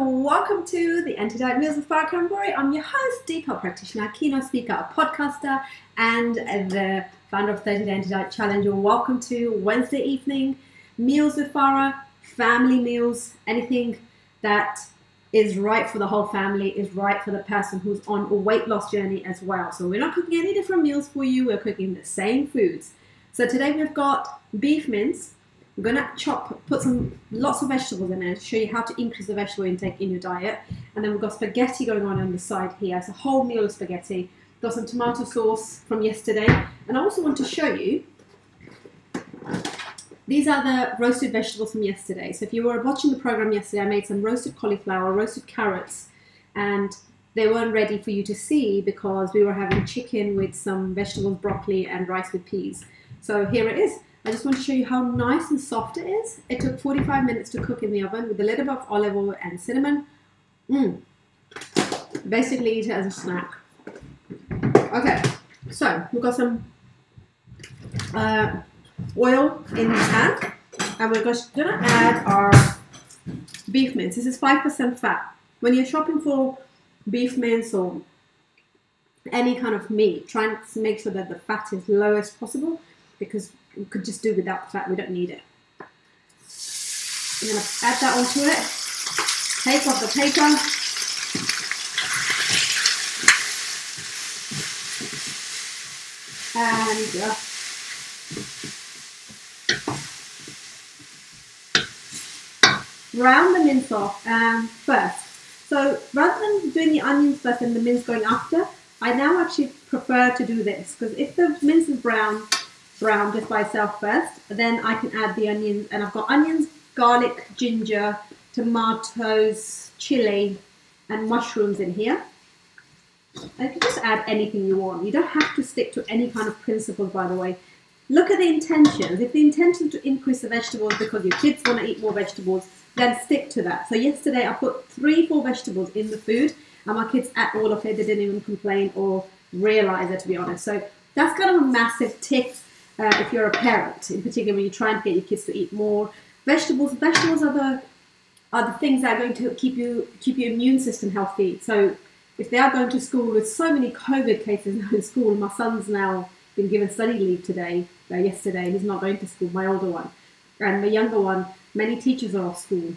welcome to the Anti-Diet Meals with Farah Kariamburi. I'm your host, Deep Health Practitioner, keynote speaker, a podcaster, and the founder of 30 Day Anti-Diet Challenge. You're welcome to Wednesday evening meals with Farah, family meals, anything that is right for the whole family, is right for the person who's on a weight loss journey as well. So we're not cooking any different meals for you, we're cooking the same foods. So today we've got beef mince. We're going to put lots of vegetables in there to show you how to increase the vegetable intake in your diet. And then we've got spaghetti going on the side here. It's a whole meal of spaghetti. Got some tomato sauce from yesterday. And I also want to show you, these are the roasted vegetables from yesterday. So if you were watching the program yesterday, I made some roasted cauliflower, roasted carrots, and they weren't ready for you to see because we were having chicken with some vegetables, broccoli, and rice with peas. So here it is. I just want to show you how nice and soft it is. It took 45 minutes to cook in the oven with a little bit of olive oil and cinnamon. Basically eat it as a snack. Okay, so we've got some oil in the pan, and we're just going to add our beef mince. This is 5% fat. When you're shopping for beef mince or any kind of meat, try and make sure that the fat is low as possible, because we could just do without the fat, we don't need it. I'm going to add that onto it, take off the paper, and round the mince off first. So rather than doing the onions first and the mince going after, I now actually prefer to do this, because if the mince is brown just by itself first, then I can add the onions, and I've got onions, garlic, ginger, tomatoes, chili, and mushrooms in here. And you can just add anything you want. You don't have to stick to any kind of principles, by the way. Look at the intentions. If the intention is to increase the vegetables because your kids want to eat more vegetables, then stick to that. So yesterday I put 3-4 vegetables in the food, and my kids ate all of it. They didn't even complain or realize it, to be honest. So that's kind of a massive tip. If you're a parent, in particular, when you're trying to get your kids to eat more vegetables. Vegetables are the things that are going to keep your immune system healthy. So if they are going to school with so many COVID cases in school, my son's now been given study leave yesterday. He's not going to school, my older one. And my younger one, many teachers are off school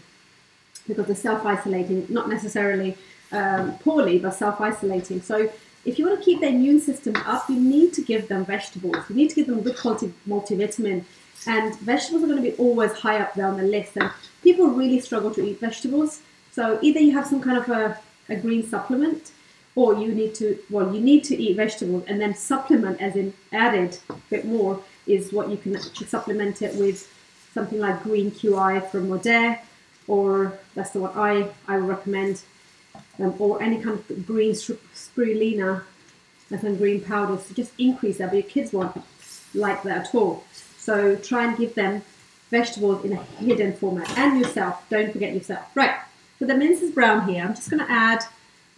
because they're self-isolating, not necessarily poorly, but self-isolating. So if you want to keep their immune system up, you need to give them vegetables. You need to give them good quality multivitamin. And vegetables are going to be always high up there on the list. And people really struggle to eat vegetables. So either you have some kind of a green supplement, or you need to eat vegetables and then supplement, as in added a bit more, is what you can actually supplement it with, something like green QI from Modere, or that's the one I would recommend. Or any kind of green spirulina, and some green powders to just increase that, but your kids won't like that at all. So try and give them vegetables in a hidden format, and yourself, don't forget yourself. Right, so the mince is brown here. I'm just going to add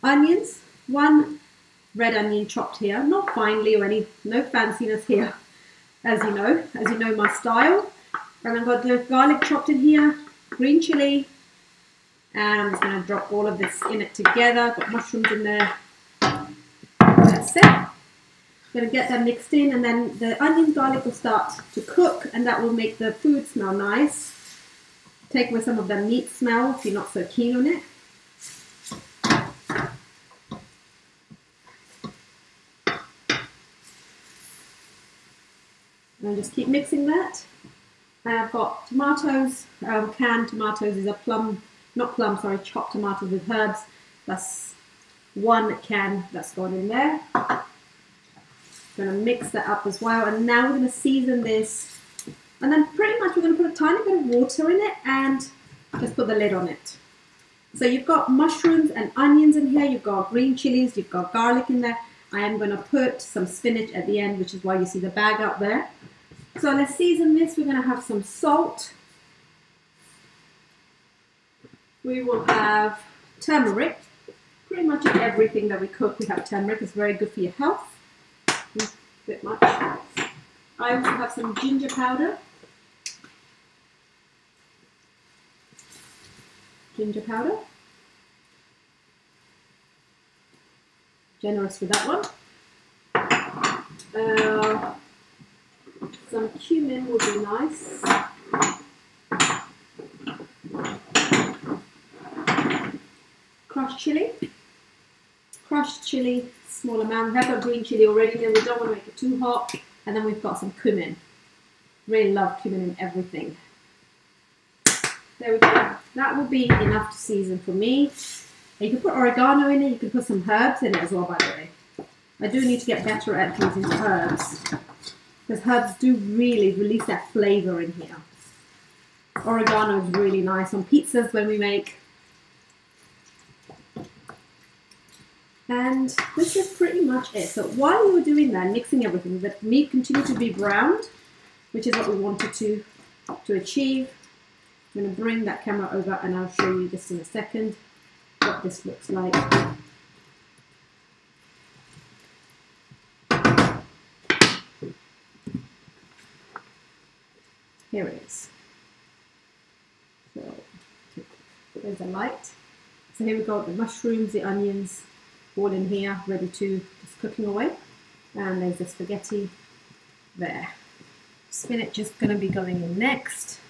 onions, 1 red onion chopped here, not finely or no fanciness here, as you know my style. And I've got the garlic chopped in here, green chili, and I'm just going to drop all of this in it together. Got mushrooms in there. That's it. I'm going to get that mixed in, and then the onion garlic will start to cook, and that will make the food smell nice. Take away some of the meat smell if you're not so keen on it. And just keep mixing that. And I've got tomatoes, canned tomatoes. These are chopped tomatoes with herbs. That's 1 can that's gone in there. Going to mix that up as well, and now we're going to season this, and then pretty much we're going to put a tiny bit of water in it and just put the lid on it. So you've got mushrooms and onions in here, you've got green chilies, you've got garlic in there. I am going to put some spinach at the end, which is why you see the bag out there. So let's season this. We're going to have some salt. We will have turmeric. Pretty much in everything that we cook, we have turmeric. It's very good for your health. A bit much. I also have some ginger powder. generous with that one. Some cumin would be nice. Crushed chili, small amount. We have got green chili already, then we don't want to make it too hot. And then we've got some cumin. Really love cumin in everything. There we go. That will be enough to season for me. You can put oregano in it, you can put some herbs in it as well, by the way. I do need to get better at using herbs, because herbs do really release that flavour in here. Oregano is really nice on pizzas when we make. And this is pretty much it. So while we were doing that, mixing everything, the meat continued to be browned, which is what we wanted to achieve. I'm going to bring that camera over and I'll show you just in a second what this looks like. Here it is. So there's a light. So here we got the mushrooms, the onions, all in here, ready to just cooking away. And there's the spaghetti there. Spinach is going to be going in next.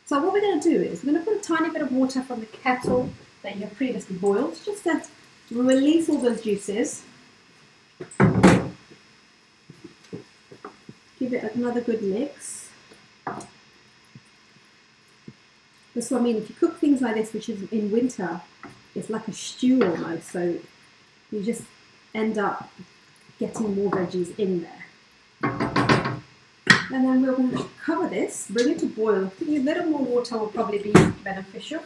So what we're going to do is we're going to put a tiny bit of water from the kettle that you have previously boiled, just to release all those juices. Give it another good mix. That's what I mean, if you cook things like this, which is in winter, it's like a stew almost, so you just end up getting more veggies in there. And then we're going to cover this, bring it to boil. I think a little more water will probably be beneficial.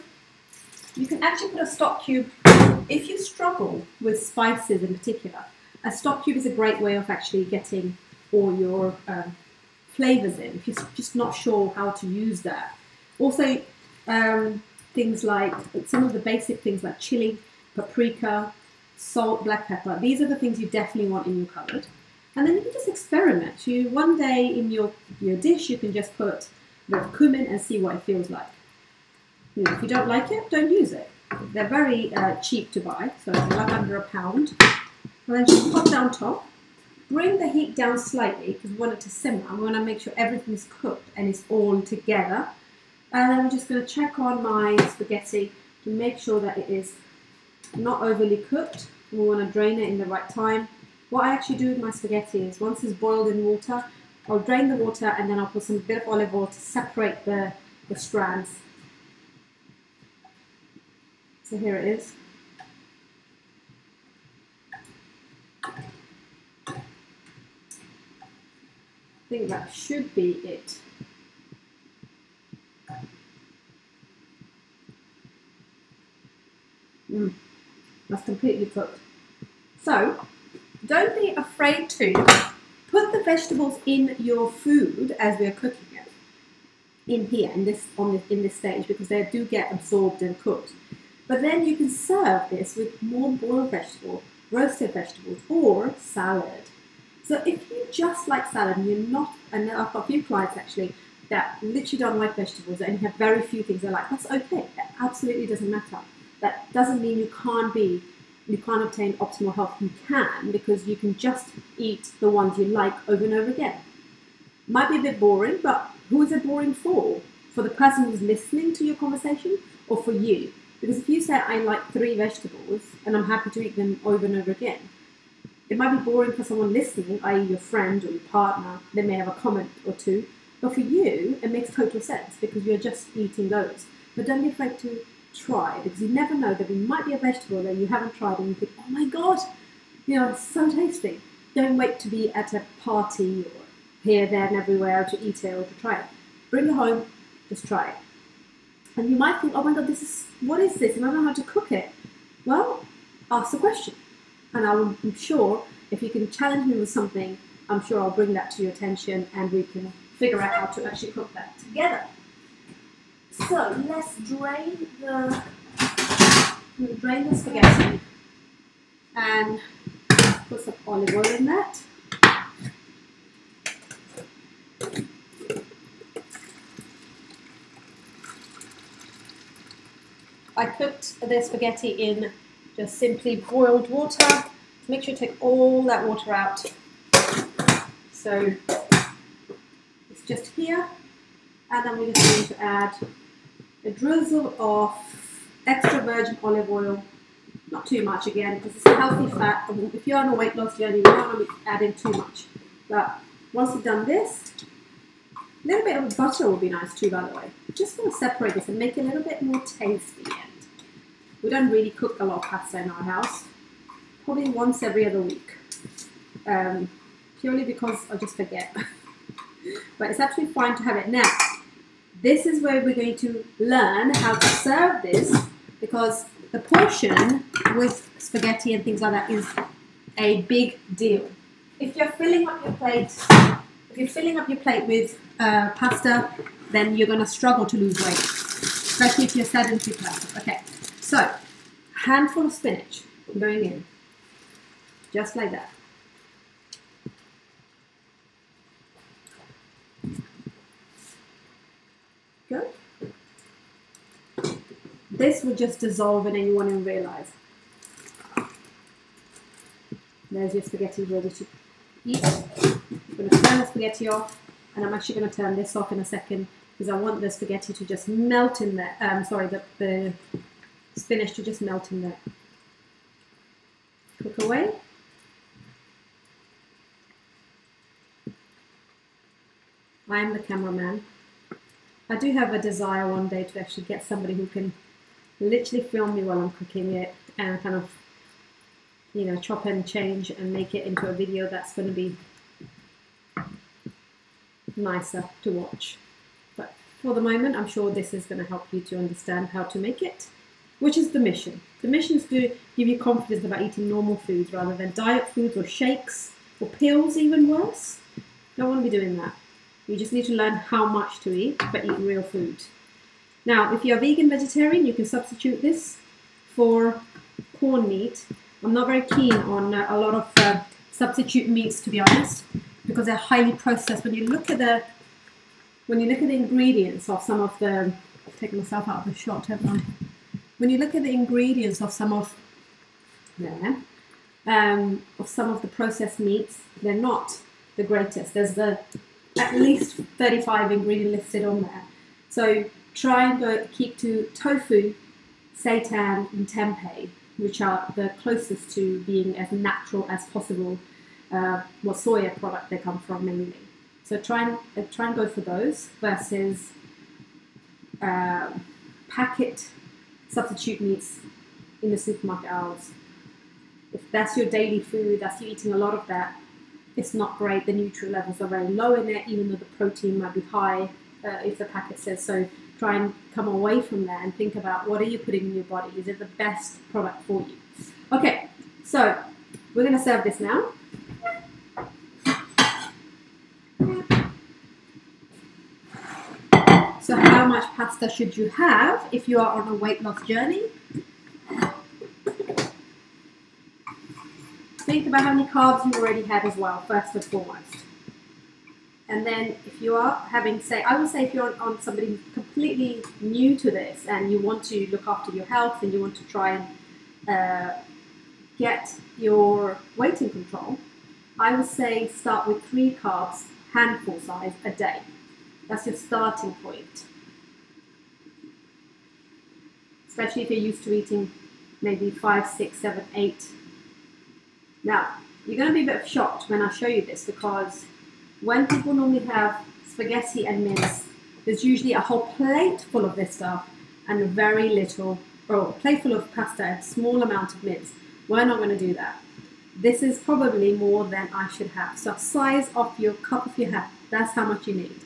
You can actually put a stock cube, if you struggle with spices in particular, a stock cube is a great way of actually getting all your flavours in, if you're just not sure how to use that. Also, things like, some of the basic things like chili, paprika, salt, black pepper, these are the things you definitely want in your cupboard. And then you can just experiment. One day in your dish, you can just put the cumin and see what it feels like. If you don't like it, don't use it. They're very cheap to buy, so it's like under £1. And then just pop that on top. Bring the heat down slightly because we want it to simmer. We want to make sure everything's cooked and it's all together. And then I'm just going to check on my spaghetti to make sure that it is not overly cooked. We want to drain it in the right time. What I actually do with my spaghetti is once it's boiled in water, I'll drain the water and then I'll put some bit of olive oil to separate the strands. So here it is. I think that should be it. That's completely cooked. So, don't be afraid to put the vegetables in your food as we're cooking it in here, in this stage, because they do get absorbed and cooked. But then you can serve this with more boiled vegetables, roasted vegetables, or salad. So if you just like salad and you're not, and I've got a few clients actually that literally don't like vegetables and have very few things they like, that's okay. That absolutely doesn't matter. That doesn't mean you can't obtain optimal health. You can, because you can just eat the ones you like over and over again. Might be a bit boring, but who is it boring for? For the person who's listening to your conversation, or for you? Because if you say, I like 3 vegetables and I'm happy to eat them over and over again, it might be boring for someone listening, i.e. your friend or your partner. They may have a comment or two. But for you, it makes total sense because you're just eating those. But don't be afraid to try, because you never know, that there might be a vegetable that you haven't tried and you think, oh my god, it's so tasty. Don't wait to be at a party or here, there and everywhere to eat it or to try it. Bring it home, just try it. And you might think, oh my god, what is this? I don't know how to cook it. Well, ask the question. And I'm sure if you can challenge me with something, I'm sure I'll bring that to your attention and we can figure out how to actually cook that together. So let's drain the spaghetti and put some olive oil in that. I cooked the spaghetti in just simply boiled water, Make sure you take all that water out. So it's just here, and then we're just going to add a drizzle of extra virgin olive oil. Not too much again, because it's a healthy fat. And if you're on a weight loss journey, you don't want to be adding too much. But once you've done this, a little bit of butter will be nice too, by the way. Just going to separate this and make it a little bit more tasty. And we don't really cook a lot of pasta in our house. Probably once every other week. Purely because I just forget. But it's absolutely fine to have it. Now, this is where we're going to learn how to serve this, because the portion with spaghetti and things like that is a big deal. If you're filling up your plate, with pasta, then you're going to struggle to lose weight, especially if you're sedentary person. Okay, so handful of spinach going in, just like that. Good. This will just dissolve in and you won't even realize. There's your spaghetti ready to eat. I'm going to turn the spaghetti off, and I'm actually going to turn this off in a second because I want the spaghetti to just melt in there. The spinach to just melt in there. Cook away. I am the cameraman. I do have a desire one day to actually get somebody who can literally film me while I'm cooking it and kind of, you know, chop and change and make it into a video that's going to be nicer to watch. But for the moment, I'm sure this is going to help you to understand how to make it, which is the mission. The mission is to give you confidence about eating normal foods rather than diet foods or shakes or pills, even worse. Don't want to be doing that. You just need to learn how much to eat, but eat real food. Now, if you're vegan vegetarian, you can substitute this for corned meat. I'm not very keen on a lot of substitute meats, to be honest, because they're highly processed. When you look at the ingredients of some of the, I've taken myself out of the shot, haven't I? When you look at the ingredients of some of some of the processed meats, they're not the greatest. There's at least 35 ingredients listed on there. So try and keep to tofu, seitan, and tempeh, which are the closest to being as natural as possible. What soya product they come from mainly. So try and go for those versus packet substitute meats in the supermarket aisles. If that's your daily food, that's you eating a lot of that, it's not great. The nutrient levels are very low in it, even though the protein might be high if the packet says so. Try and come away from there and think about what are you putting in your body? Is it the best product for you? Okay, so we're going to serve this now. So how much pasta should you have if you are on a weight loss journey? Think about how many carbs you already have as well, first and foremost. And then if you are having, I would say if you're on somebody completely new to this and you want to look after your health and you want to try and get your weight in control, I would say start with 3 carbs, handful size, a day. That's your starting point. Especially if you're used to eating maybe 5, 6, 7, 8. Now, you're going to be a bit shocked when I show you this, because when people normally have spaghetti and mince, there's usually a whole plate full of this stuff and very little, or a plate full of pasta, a small amount of mince. We're not going to do that. This is probably more than I should have. So size of your cup of your hand, that's how much you need.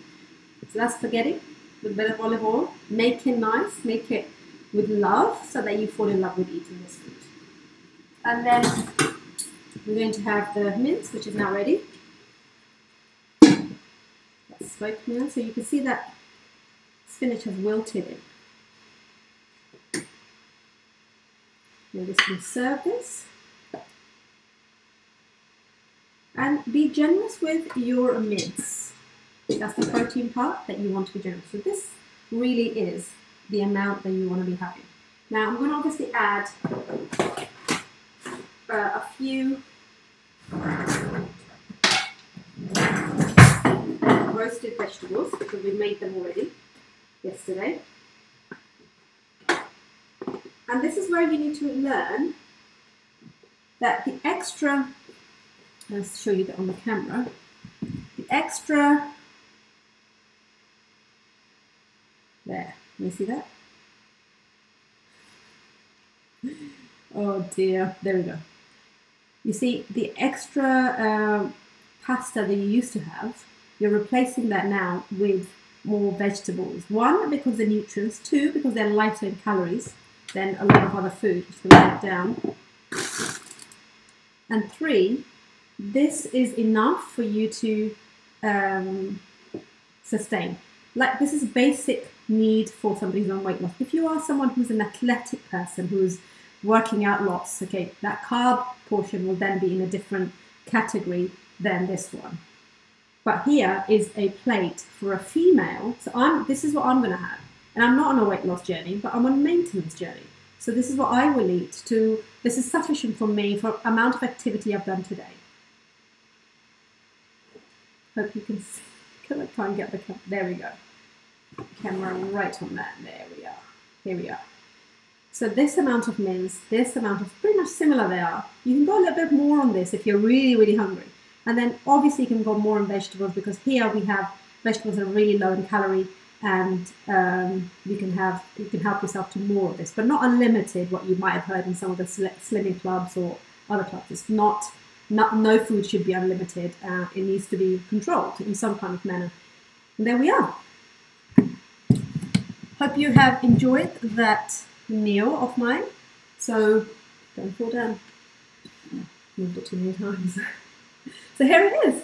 So that's spaghetti with a bit of olive oil. Make it nice, make it with love so that you fall in love with eating this food. And then we're going to have the mince, which is now ready. That's smoked now, so you can see that spinach has wilted in. We're just going to serve this. And be generous with your mince. That's the protein part that you want to be generous. So this really is the amount that you want to be having. Now I'm going to obviously add a few roasted vegetables because we made them already yesterday. And this is where you need to learn that the extra, let's show you that on the camera, the extra, there, can you see that? Oh dear, there we go. You see, the extra pasta that you used to have, you're replacing that now with more vegetables. One, because the nutrients. Two, because they're lighter in calories than a lot of other food. Just going to write it down. And three, this is enough for you to sustain. Like, this is a basic need for somebody who's on weight loss. If you are someone who's an athletic person who's working out lots, okay, that carb portion will then be in a different category than this one. But here is a plate for a female. So this is what I'm going to have. And I'm not on a weight loss journey, but I'm on a maintenance journey. So this is what I will eat to, this is sufficient for me for amount of activity I've done today. Hope you can see. Can I try and get the camera? There we go. Camera right on that. There we are. Here we are. So this amount of mince, this amount of, pretty much similar they are. You can go a little bit more on this if you're really, really hungry. And then obviously you can go more on vegetables because here we have vegetables that are really low in calorie, and you can help yourself to more of this, but not unlimited, what you might have heard in some of the slimming clubs or other clubs. It's no food should be unlimited. It needs to be controlled in some kind of manner. And there we are. Hope you have enjoyed that meal of mine. So don't fall down. Moved it too many times. So here it is.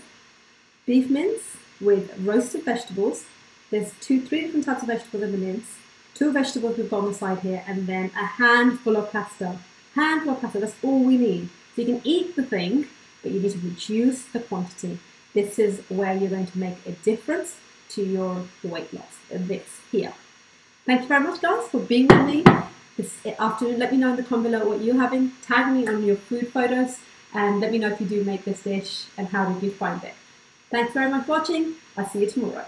Beef mince with roasted vegetables. There's three different types of vegetables in the mince. 2 vegetables we've got on the side here, and then a handful of pasta. Handful of pasta, that's all we need. So you can eat the thing, but you need to reduce the quantity. This is where you're going to make a difference to your weight loss. This here. Thank you very much, guys, for being with me this afternoon. Let me know in the comment below what you're having. Tag me on your food photos, and let me know if you do make this dish and how did you find it. Thanks very much for watching. I'll see you tomorrow.